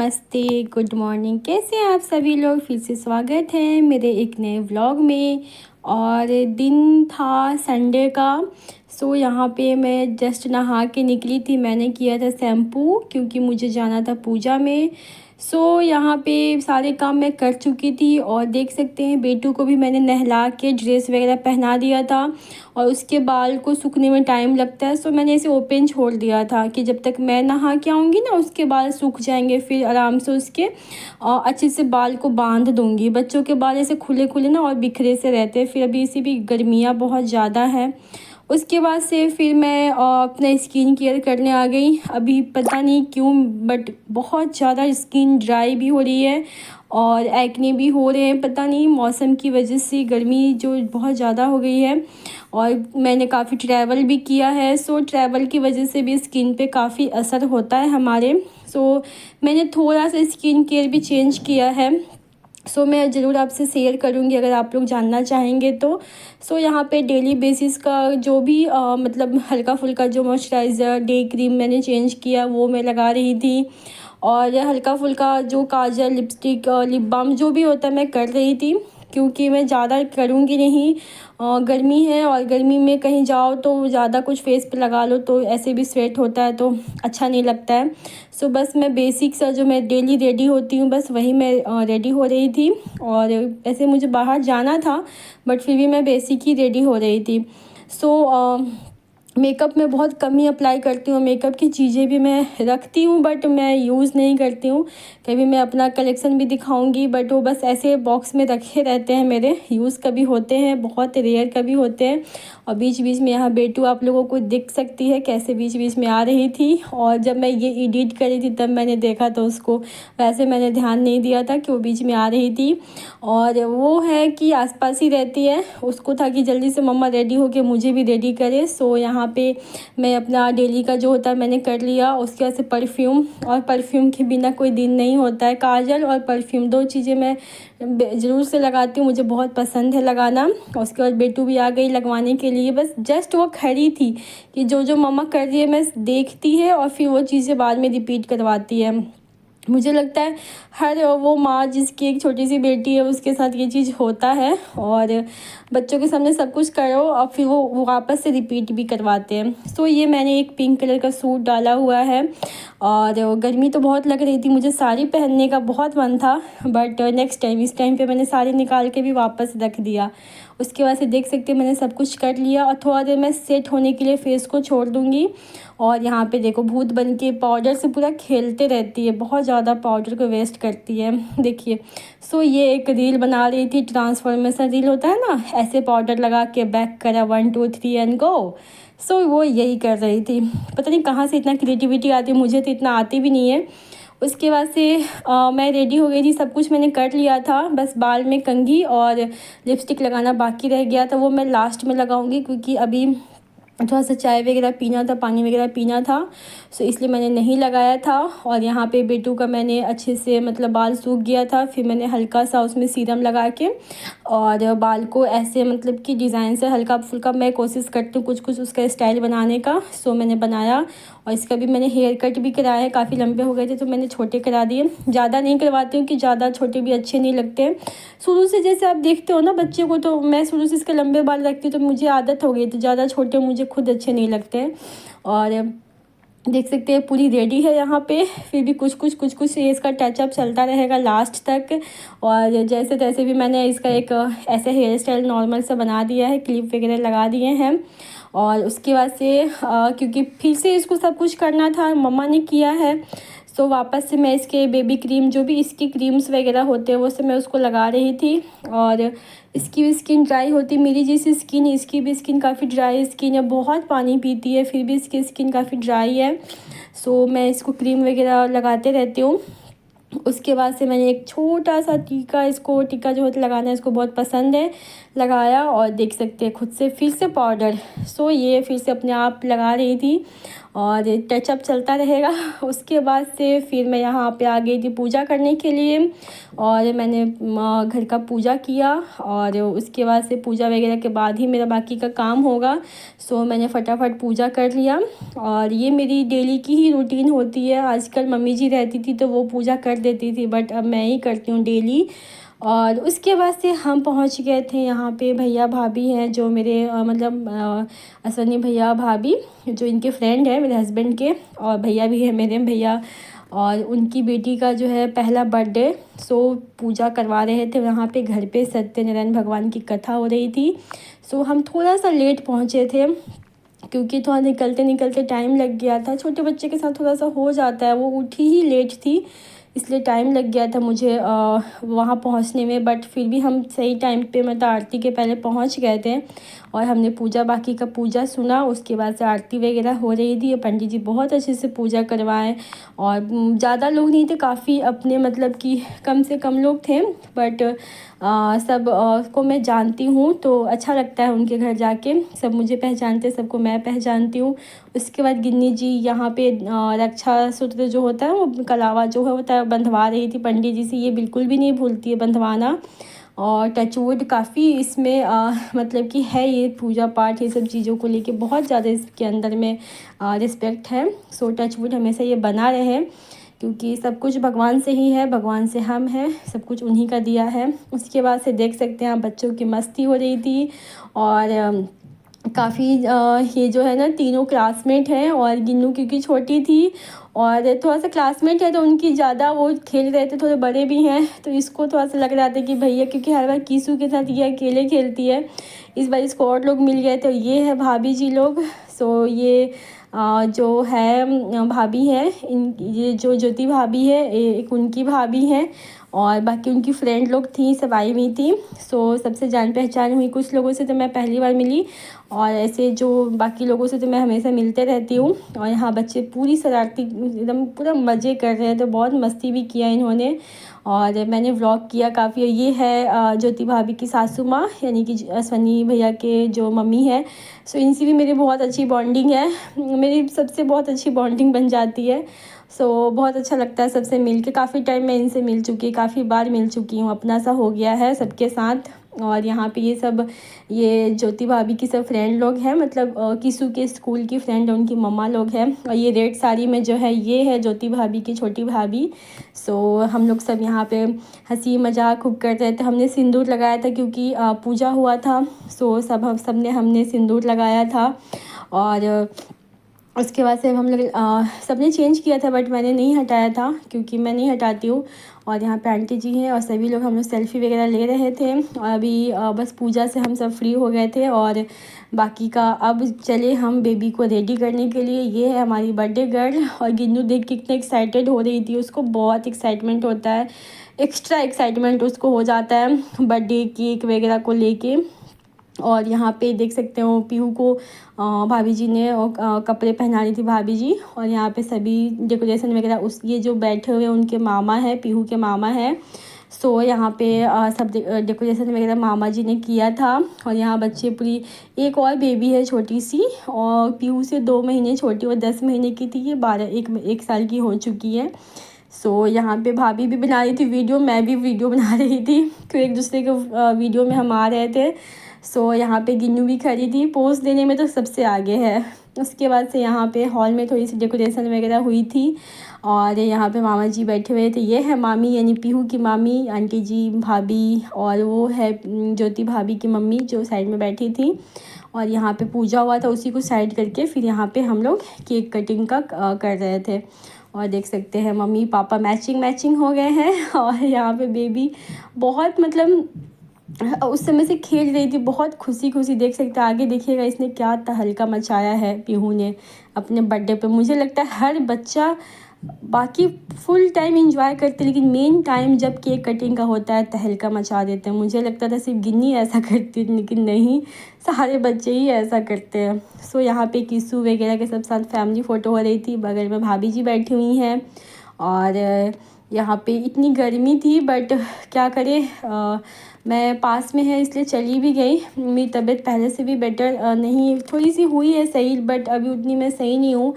नमस्ते, good morning. कैसे हैं आप सभी लोग? फिर से स्वागत है मेरे एक नए व्लॉग में। और दिन था संडे का। यहाँ पे मैं जस्ट नहा के निकली थी। मैंने किया था शैम्पू क्योंकि मुझे जाना था पूजा में। यहाँ पे सारे काम मैं कर चुकी थी और देख सकते हैं बेटू को भी मैंने नहला के ड्रेस वगैरह पहना दिया था। और उसके बाल को सूखने में टाइम लगता है, मैंने इसे ओपन छोड़ दिया था कि जब तक मैं नहा के आऊँगी ना उसके बाल सूख जाएंगे, फिर आराम से उसके अच्छे से बाल को बांध दूँगी। बच्चों के बाल ऐसे खुले खुले ना और बिखरे से रहते हैं, फिर अभी इसी भी गर्मियाँ बहुत ज़्यादा हैं। उसके बाद से फिर मैं अपना स्किन केयर करने आ गई। अभी पता नहीं क्यों बट बहुत ज़्यादा स्किन ड्राई भी हो रही है और एक्ने भी हो रहे हैं। पता नहीं मौसम की वजह से गर्मी जो बहुत ज़्यादा हो गई है। और मैंने काफ़ी ट्रैवल भी किया है, ट्रैवल की वजह से भी स्किन पे काफ़ी असर होता है हमारे। मैंने थोड़ा सा स्किन केयर भी चेंज किया है। मैं ज़रूर आपसे शेयर करूँगी अगर आप लोग जानना चाहेंगे तो। यहाँ पे डेली बेसिस का जो भी मतलब हल्का फुल्का जो मॉइस्चराइज़र डे क्रीम मैंने चेंज किया वो मैं लगा रही थी। और हल्का फुल्का जो काजल लिपस्टिक लिप बाम जो भी होता है मैं कर रही थी, क्योंकि मैं ज़्यादा करूँगी नहीं। गर्मी है और गर्मी में कहीं जाओ तो ज़्यादा कुछ फेस पे लगा लो तो ऐसे भी स्वेट होता है तो अच्छा नहीं लगता है। बस मैं बेसिक सा जो मैं डेली रेडी होती हूँ बस वही मैं रेडी हो रही थी। और ऐसे मुझे बाहर जाना था बट फिर भी मैं बेसिक ही रेडी हो रही थी। मेकअप में बहुत कम ही अप्लाई करती हूँ। मेकअप की चीज़ें भी मैं रखती हूँ बट मैं यूज़ नहीं करती हूँ। कभी मैं अपना कलेक्शन भी दिखाऊंगी बट वो बस ऐसे बॉक्स में रखे रहते हैं मेरे। यूज़ कभी होते हैं, बहुत रेयर कभी होते हैं। और बीच बीच में यहाँ बेटू आप लोगों को दिख सकती है कैसे बीच बीच में आ रही थी। और जब मैं ये एडिट करी थी तब मैंने देखा तो उसको वैसे मैंने ध्यान नहीं दिया था कि वो बीच में आ रही थी। और वो है कि आसपास ही रहती है, उसको था कि जल्दी से मम्मा रेडी हो के मुझे भी रेडी करे। यहाँ पे मैं अपना डेली का जो होता है मैंने कर लिया। उसके बाद से परफ्यूम, और परफ्यूम के बिना कोई दिन नहीं होता है। काजल और परफ्यूम दो चीज़ें मैं ज़रूर से लगाती हूँ, मुझे बहुत पसंद है लगाना। उसके बाद बेटू भी आ गई लगवाने के लिए। बस जस्ट वो खड़ी थी कि जो जो मम्मा कर रही है मैं देखती है और फिर वो चीज़ें बाद में रिपीट करवाती है। मुझे लगता है हर वो माँ जिसकी एक छोटी सी बेटी है उसके साथ ये चीज़ होता है। और बच्चों के सामने सब कुछ करो और फिर वो वापस से रिपीट भी करवाते हैं। ये मैंने एक पिंक कलर का सूट डाला हुआ है। और गर्मी तो बहुत लग रही थी, मुझे साड़ी पहनने का बहुत मन था बट नेक्स्ट टाइम, इस टाइम पे मैंने साड़ी निकाल के भी वापस रख दिया। उसके बाद से देख सकते हैं मैंने सब कुछ कर लिया और थोड़ा देर मैं सेट होने के लिए फेस को छोड़ दूँगी। और यहाँ पे देखो भूत बन के पाउडर से पूरा खेलते रहती है, बहुत ज़्यादा पाउडर को वेस्ट करती है। देखिए ये एक रील बना रही थी, ट्रांसफॉर्मेशन रील होता है ना, ऐसे पाउडर लगा के बैक करा 1 2 3 एंड गो। वो यही कर रही थी। पता नहीं कहाँ से इतना क्रिएटिविटी आती है, मुझे तो इतना आती भी नहीं है। उसके बाद से मैं रेडी हो गई थी, सब कुछ मैंने कर लिया था। बस बाल में कंघी और लिपस्टिक लगाना बाकी रह गया था, वो मैं लास्ट में लगाऊंगी क्योंकि अभी थोड़ा सा चाय वगैरह पीना था, पानी वगैरह पीना था। इसलिए मैंने नहीं लगाया था। और यहाँ पे बेटू का मैंने अच्छे से मतलब बाल सूख गया था, फिर मैंने हल्का सा उसमें सीरम लगा के और बाल को ऐसे मतलब कि डिज़ाइन से हल्का फुल्का मैं कोशिश करती हूँ कुछ कुछ उसका स्टाइल बनाने का। मैंने बनाया और इसका भी मैंने हेयर कट भी कराया है। काफ़ी लंबे हो गए थे तो मैंने छोटे करा दिए, ज़्यादा नहीं करवाती हूँ कि ज़्यादा छोटे भी अच्छे नहीं लगते। शुरू से जैसे आप देखते हो ना बच्चे को, तो मैं शुरू से इसके लंबे बाल रखती हूँ तो मुझे आदत हो गई, तो ज़्यादा छोटे मुझे खुद अच्छे नहीं लगते। और देख सकते हैं पूरी रेडी है यहाँ पे, फिर भी कुछ कुछ ये इसका टचअप चलता रहेगा लास्ट तक। और जैसे तैसे भी मैंने इसका एक ऐसे हेयर स्टाइल नॉर्मल सा बना दिया है, क्लिप वगैरह लगा दिए हैं। और उसके बाद से क्योंकि फिर से इसको सब कुछ करना था, मम्मा ने किया है। वापस से मैं इसके बेबी क्रीम जो भी इसकी क्रीम्स वगैरह होते हैं वो सब मैं उसको लगा रही थी। और इसकी भी स्किन ड्राई होती है, मेरी जैसी स्किन, इसकी भी स्किन काफ़ी ड्राई स्किन है, बहुत पानी पीती है फिर भी इसकी स्किन काफ़ी ड्राई है। मैं इसको क्रीम वगैरह लगाते रहती हूँ। उसके बाद से मैंने एक छोटा सा टीका, इसको टीका जो होता है लगाना है, इसको बहुत पसंद है, लगाया। और देख सकते हैं खुद से फिर से पाउडर, ये फिर से अपने आप लगा रही थी। और टचअप चलता रहेगा। उसके बाद से फिर मैं यहाँ पे आ गई थी पूजा करने के लिए, और मैंने घर का पूजा किया, और उसके बाद से पूजा वगैरह के बाद ही मेरा बाकी का काम होगा। सो मैंने फटाफट पूजा कर लिया, और ये मेरी डेली की ही रूटीन होती है। आजकल मम्मी जी रहती थी तो वो पूजा कर देती थी, बट अब मैं ही करती हूँ डेली। और उसके बाद से हम पहुंच गए थे यहाँ पे। भैया भाभी हैं जो मेरे अश्वनी भैया भाभी जो इनके फ्रेंड है मेरे हस्बैंड के, और भैया भी है मेरे भैया, और उनकी बेटी का जो है पहला बर्थडे। सो पूजा करवा रहे थे वहाँ पे घर पे, सत्यनारायण भगवान की कथा हो रही थी। सो हम थोड़ा सा लेट पहुँचे थे क्योंकि थोड़ा निकलते निकलते टाइम लग गया था। छोटे बच्चे के साथ थोड़ा सा हो जाता है, वो उठी ही लेट थी, इसलिए टाइम लग गया था मुझे वहाँ पहुँचने में। बट फिर भी हम सही टाइम पे मतलब आरती के पहले पहुँच गए थे, और हमने पूजा बाकी का पूजा सुना। उसके बाद से आरती वगैरह हो रही थी। पंडित जी बहुत अच्छे से पूजा करवाएं, और ज़्यादा लोग नहीं थे, काफ़ी अपने मतलब कि कम से कम लोग थे, बट सब को मैं जानती हूँ तो अच्छा लगता है उनके घर जाके। सब मुझे पहचानते, सबको मैं पहचानती हूँ। उसके बाद गिन्नी जी यहाँ पे रक्षा सूत्र जो होता है वो कलावा जो है होता है बंधवा रही थी पंडित जी से। ये बिल्कुल भी नहीं भूलती है बंधवाना, और टचवुड काफ़ी इसमें मतलब कि है ये पूजा पाठ ये सब चीज़ों को लेके बहुत ज़्यादा इसके अंदर में रिस्पेक्ट है। सो टचवुड हमेशा ये बना रहे, क्योंकि सब कुछ भगवान से ही है, भगवान से हम हैं, सब कुछ उन्हीं का दिया है। उसके बाद से देख सकते हैं आप बच्चों की मस्ती हो रही थी, और काफ़ी ये जो है ना तीनों क्लासमेट हैं, और गिन्नू क्योंकि छोटी थी और थोड़ा सा क्लासमेट है तो उनकी ज़्यादा वो खेल रहे थे, थोड़े बड़े भी हैं तो इसको थोड़ा सा लग रहा था कि भैया, क्योंकि हर बार कीसू के साथ ये अकेले खेलती है, इस बार इसको और लोग मिल गए। तो ये है भाभी जी लोग। सो ये जो है भाभी है, इन ये जो ज्योति भाभी है एक उनकी भाभी है, और बाकी उनकी फ्रेंड लोग थी, सब आई हुई थी। सो सबसे जान पहचान हुई। कुछ लोगों से तो मैं पहली बार मिली, और ऐसे जो बाकी लोगों से तो मैं हमेशा मिलते रहती हूँ। और यहाँ बच्चे पूरी शरारती एकदम पूरा मज़े कर रहे थे, बहुत मस्ती भी किया इन्होंने, और मैंने व्लॉग किया काफ़ी। ये है ज्योति भाभी की सासू माँ, यानी कि अश्वनी भैया के जो मम्मी है। सो इनसे भी मेरी बहुत अच्छी बॉन्डिंग है, मेरी सबसे बहुत अच्छी बॉन्डिंग बन जाती है। सो बहुत अच्छा लगता है सबसे मिल के। काफ़ी टाइम मैं इनसे मिल चुकी, काफ़ी बार मिल चुकी हूँ, अपना सा हो गया है सबके साथ। और यहाँ पे ये सब ये ज्योति भाभी की सब फ्रेंड लोग हैं, मतलब किसू के स्कूल की फ्रेंड है, उनकी मम्मा लोग हैं। और ये रेड साड़ी में जो है ये है ज्योति भाभी की छोटी भाभी। सो हम लोग सब यहाँ पे हंसी मजाक खूब कर रहे थे। हमने सिंदूर लगाया था क्योंकि पूजा हुआ था। सो सब ने हमने सिंदूर लगाया था, और उसके बाद से हम लोग सबने चेंज किया था, बट मैंने नहीं हटाया था क्योंकि मैं नहीं हटाती हूँ। और यहाँ पे आंटी जी हैं, और सभी लोग हम लोग सेल्फ़ी वगैरह ले रहे थे। और अभी बस पूजा से हम सब फ्री हो गए थे, और बाकी का अब चले हम बेबी को रेडी करने के लिए। ये है हमारी बर्थडे गर्ल, और गिन्नू देख के कितने एक्साइटेड हो रही थी, उसको बहुत एक्साइटमेंट होता है, एक्स्ट्रा एक्साइटमेंट उसको हो जाता है बर्थडे केक वगैरह को लेके। और यहाँ पे देख सकते हो पीहू को भाभी जी ने कपड़े पहना रही थी भाभी जी। और यहाँ पे सभी डेकोरेशन वगैरह उस ये जो बैठे हुए हैं उनके मामा है, पीहू के मामा है। सो यहाँ पे सब डेकोरेशन वगैरह मामा जी ने किया था। और यहाँ बच्चे पूरी, एक और बेबी है छोटी सी, और पीहू से 2 महीने छोटी, वो 10 महीने की थी, ये 1 साल की हो चुकी है। सो यहाँ पे भाभी भी बना रही थी वीडियो, मैं भी वीडियो बना रही थी, तो एक दूसरे के वीडियो में हम आ रहे थे। सो यहाँ पे गिन्नू भी खड़ी थी, पोज देने में तो सबसे आगे है। उसके बाद से यहाँ पे हॉल में थोड़ी सी डेकोरेशन वगैरह हुई थी, और यहाँ पे मामा जी बैठे हुए थे। ये है मामी, यानी पीहू की मामी, आंटी जी भाभी, और वो है ज्योति भाभी की मम्मी जो साइड में बैठी थी। और यहाँ पे पूजा हुआ था, उसी को साइड करके फिर यहाँ पे हम लोग केक कटिंग का कर रहे थे। और देख सकते हैं मम्मी पापा मैचिंग हो गए हैं। और यहाँ पे बेबी बहुत मतलब उस समय से खेल रही थी, बहुत खुशी देख सकते हैं। आगे देखिएगा इसने क्या तहलका मचाया है पीहू ने अपने बर्थडे पे। मुझे लगता है हर बच्चा बाकी फुल टाइम इंजॉय करते, लेकिन मेन टाइम जब केक कटिंग का होता है तहलका मचा देते हैं। मुझे लगता था सिर्फ गिन्नी ऐसा करती है, लेकिन नहीं, सारे बच्चे ही ऐसा करते हैं। सो यहाँ पे किसू वगैरह के सब साथ फैमिली फ़ोटो हो रही थी, बगल में भाभी जी बैठी हुई हैं। और यहाँ पे इतनी गर्मी थी बट क्या करें, मैं पास में है इसलिए चली भी गई। मेरी तबीयत पहले से भी बेटर नहीं, थोड़ी सी हुई है सही, बट अभी उतनी मैं सही नहीं हूँ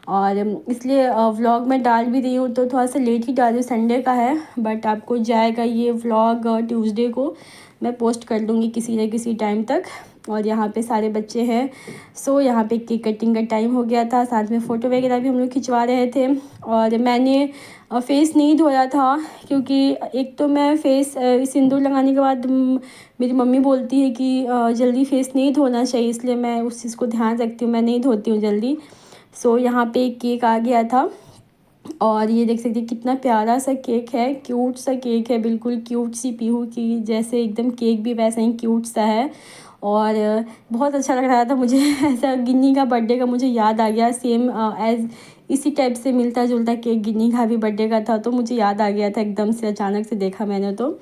और इसलिए व्लॉग मैं डाल भी रही हूँ तो थोड़ा सा लेट ही डाल रही हूँ, संडे का है। बट आपको जाएगा ये व्लॉग ट्यूसडे को मैं पोस्ट कर दूँगी किसी न किसी टाइम तक। और यहाँ पे सारे बच्चे हैं। सो यहाँ पे केक कटिंग का टाइम हो गया था, साथ में फ़ोटो वगैरह भी हम लोग खिंचवा रहे थे। और मैंने फेस नहीं धोया था क्योंकि एक तो मैं फेस सिंदूर लगाने के बाद मेरी मम्मी बोलती है कि जल्दी फेस नहीं धोना चाहिए, इसलिए मैं उस चीज़ को ध्यान रखती हूँ, मैं नहीं धोती हूँ जल्दी। सो यहाँ पे एक केक आ गया था और ये देख सकते हैं कितना प्यारा सा केक है, क्यूट सा केक है, बिल्कुल क्यूट सी पीहू की जैसे एकदम केक भी वैसा ही क्यूट सा है। और बहुत अच्छा लग रहा था मुझे ऐसा गिन्नी का बर्थडे का मुझे याद आ गया, सेम एज़ इसी टाइप से मिलता जुलता केक गिन्नी का भी बर्थडे का था, तो मुझे याद आ गया था एकदम से, अचानक से देखा मैंने तो।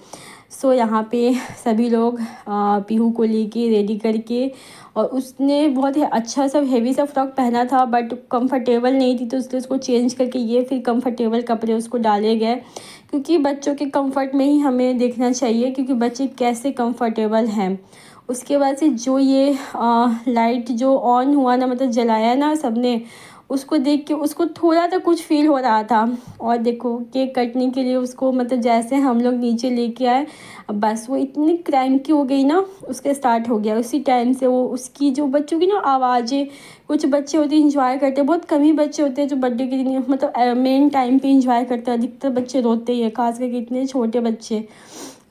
सो यहाँ पे सभी लोग पीहू को लेके रेडी करके, और उसने बहुत ही अच्छा सा हेवी सा फ्रॉक पहना था बट कंफर्टेबल नहीं थी, तो इसलिए उसको चेंज करके ये फिर कंफर्टेबल कपड़े उसको डाले गए, क्योंकि बच्चों के कंफर्ट में ही हमें देखना चाहिए क्योंकि बच्चे कैसे कंफर्टेबल हैं। उसके बाद से जो ये लाइट जो ऑन हुआ ना, मतलब जलाया ना सबने, उसको देख के उसको थोड़ा तो कुछ फ़ील हो रहा था। और देखो केक कटने के लिए उसको, मतलब जैसे हम लोग नीचे लेके आए, अब बस वो इतनी क्रैंकी हो गई ना, उसके स्टार्ट हो गया उसी टाइम से वो, उसकी जो बच्चों की ना आवाज़ें, कुछ बच्चे होते हैं इंजॉय करते हैं, बहुत कम ही बच्चे होते हैं जो बर्थडे के दिन मतलब मेन टाइम पे इंजॉय करते हैं, अधिकतर बच्चे रोते ही हैं, खास करके इतने छोटे बच्चे।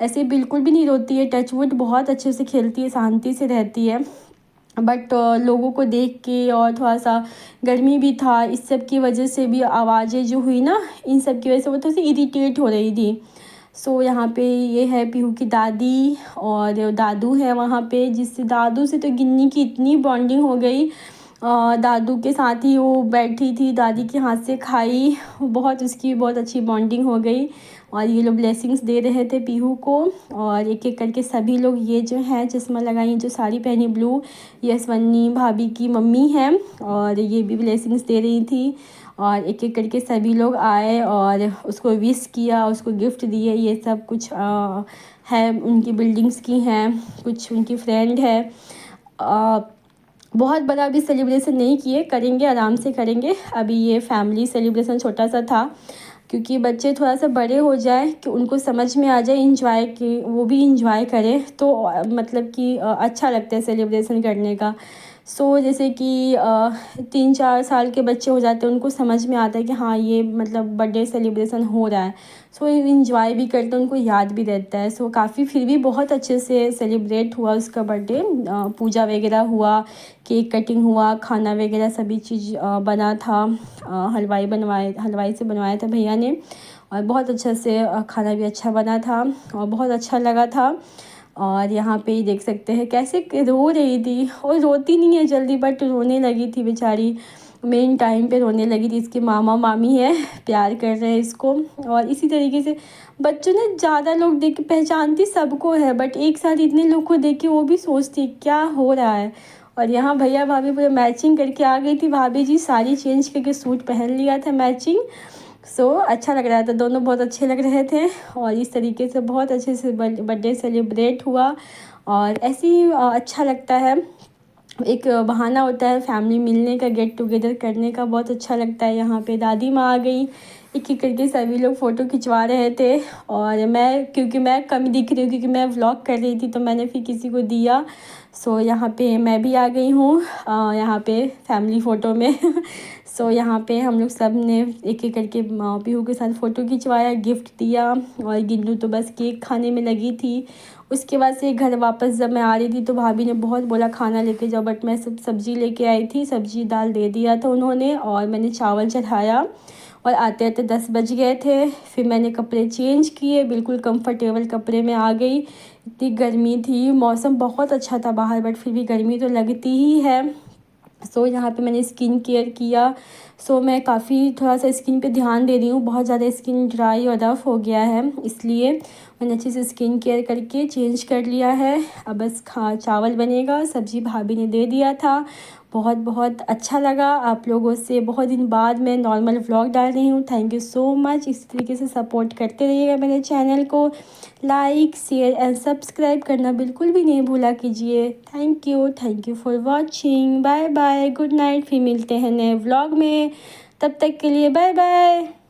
ऐसे बिल्कुल भी नहीं रोती है, टचवुड बहुत अच्छे से खेलती है, शांति से रहती है। बट लोगों को देख के और थोड़ा सा गर्मी भी था, इस सब की वजह से भी आवाज़ें जो हुई ना, इन सब की वजह से वो थोड़ी सी इरिटेट हो रही थी। सो यहाँ पे ये है पीहू की दादी और दादू है वहाँ पे, जिससे दादू से तो गिन्नी की इतनी बॉन्डिंग हो गई। दादू के साथ ही वो बैठी थी, दादी के हाथ से खाई, बहुत उसकी बहुत अच्छी बॉन्डिंग हो गई। और ये लोग ब्लेसिंग्स दे रहे थे पीहू को, और एक एक करके सभी लोग, ये जो है चश्मा लगाई जो साड़ी पहनी ब्लू, ये स्वन्नी भाभी की मम्मी हैं, और ये भी ब्लेसिंग्स दे रही थी। और एक एक करके सभी लोग आए और उसको विश किया, उसको गिफ्ट दिए, ये सब कुछ है उनकी बिल्डिंग्स की हैं, कुछ उनकी फ्रेंड है। बहुत बड़ा अभी सेलिब्रेशन नहीं किए, करेंगे आराम से करेंगे, अभी ये फैमिली सेलिब्रेशन छोटा सा था, क्योंकि बच्चे थोड़ा सा बड़े हो जाए कि उनको समझ में आ जाए, इंजॉय कि वो भी इंजॉय करें, तो मतलब कि अच्छा लगता है सेलिब्रेशन करने का। सो जैसे कि 3-4 साल के बच्चे हो जाते हैं, उनको समझ में आता है कि हाँ ये मतलब बर्थडे सेलिब्रेशन हो रहा है, सो इंजॉय भी करते हैं, उनको याद भी रहता है। सो काफ़ी फिर भी बहुत अच्छे से सेलिब्रेट हुआ उसका बर्थडे, पूजा वगैरह हुआ, केक कटिंग हुआ, खाना वगैरह सभी चीज़ बना था। हलवाई से बनवाया था भैया ने, और बहुत अच्छे से खाना भी अच्छा बना था और बहुत अच्छा लगा था। और यहाँ पे ही देख सकते हैं कैसे रो रही थी, और रोती नहीं है जल्दी बट रोने लगी थी बेचारी, मेन टाइम पे रोने लगी थी। इसके मामा मामी है, प्यार कर रहे हैं इसको। और इसी तरीके से बच्चों ने, ज़्यादा लोग देख के पहचानती सबको है बट एक साथ इतने लोग को देख के वो भी सोचती क्या हो रहा है। और यहाँ भैया भाभी पूरे मैचिंग करके आ गई थी, भाभी जी साड़ी चेंज करके सूट पहन लिया था मैचिंग। सो अच्छा लग रहा था, दोनों बहुत अच्छे लग रहे थे। और इस तरीके से बहुत अच्छे से बर्थडे सेलिब्रेट हुआ। और ऐसे ही अच्छा लगता है, एक बहाना होता है फैमिली मिलने का, गेट टुगेदर करने का, बहुत अच्छा लगता है। यहाँ पे दादी माँ आ गई, एक एक करके सभी लोग फ़ोटो खिंचवा रहे थे। और मैं, क्योंकि मैं कम दिख रही हूँ क्योंकि मैं व्लॉग कर रही थी, तो मैंने फिर किसी को दिया। सो यहाँ पे मैं भी आ गई हूँ यहाँ पे फैमिली फ़ोटो में सो यहाँ पे हम लोग सब ने एक एक करके पीहू के साथ फ़ोटो खिंचवाया, गिफ्ट दिया। और गिन्नू तो बस केक खाने में लगी थी। उसके बाद से घर वापस जब मैं आ रही थी तो भाभी ने बहुत बोला खाना लेके जाओ, बट मैं सब सब्ज़ी लेके आई थी, सब्ज़ी दाल दे दिया था उन्होंने, और मैंने चावल चढ़ाया। और आते आते 10 बज गए थे। फिर मैंने कपड़े चेंज किए, बिल्कुल कंफर्टेबल कपड़े में आ गई। इतनी गर्मी थी, मौसम बहुत अच्छा था बाहर, बट फिर भी गर्मी तो लगती ही है। सो यहाँ पे मैंने स्किन केयर किया। सो मैं काफ़ी थोड़ा सा स्किन पे ध्यान दे रही हूँ, बहुत ज़्यादा स्किन ड्राई और रफ़ हो गया है, इसलिए मैंने अच्छे से स्किन केयर करके चेंज कर लिया है। अब बस चावल बनेगा, सब्ज़ी भाभी ने दे दिया था, बहुत बहुत अच्छा लगा आप लोगों से। बहुत दिन बाद मैं नॉर्मल व्लॉग डाल रही हूँ। Thank you so much. इस तरीके से सपोर्ट करते रहिएगा मेरे चैनल को। लाइक शेयर एंड सब्सक्राइब करना बिल्कुल भी नहीं भूला कीजिए। Thank you for watching. Bye bye, good night. फिर मिलते हैं नए व्लॉग में, तब तक के लिए बाय बाय।